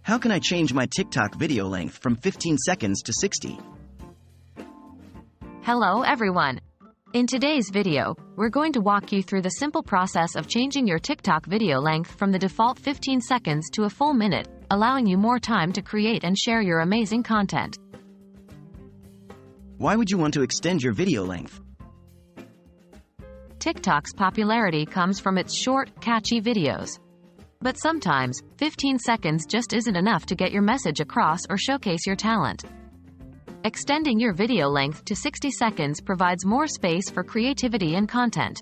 How can I change my TikTok video length from 15 seconds to 60? Hello everyone. In today's video, we're going to walk you through the simple process of changing your TikTok video length from the default 15 seconds to a full minute, allowing you more time to create and share your amazing content. Why would you want to extend your video length? TikTok's popularity comes from its short, catchy videos. But sometimes, 15 seconds just isn't enough to get your message across or showcase your talent. Extending your video length to 60 seconds provides more space for creativity and content.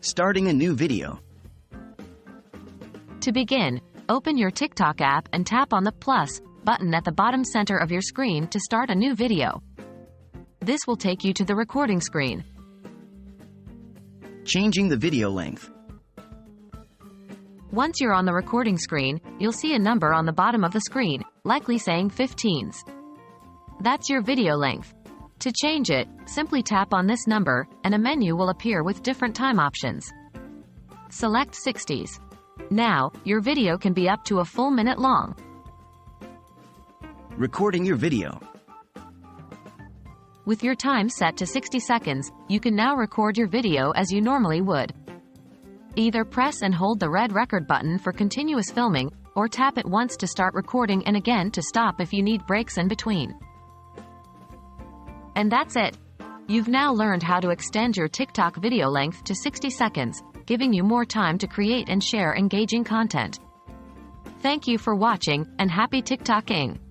Starting a new video. To begin, open your TikTok app and tap on the plus button at the bottom center of your screen to start a new video. This will take you to the recording screen. Changing the video length. Once you're on the recording screen, you'll see a number on the bottom of the screen, likely saying 15s. That's your video length. To change it, simply tap on this number, and a menu will appear with different time options. Select 60s. Now, your video can be up to a full minute long. Recording your video. With your time set to 60 seconds, you can now record your video as you normally would. Either press and hold the red record button for continuous filming, or tap it once to start recording and again to stop if you need breaks in between. And that's it. You've now learned how to extend your TikTok video length to 60 seconds, giving you more time to create and share engaging content. Thank you for watching, and happy TikToking!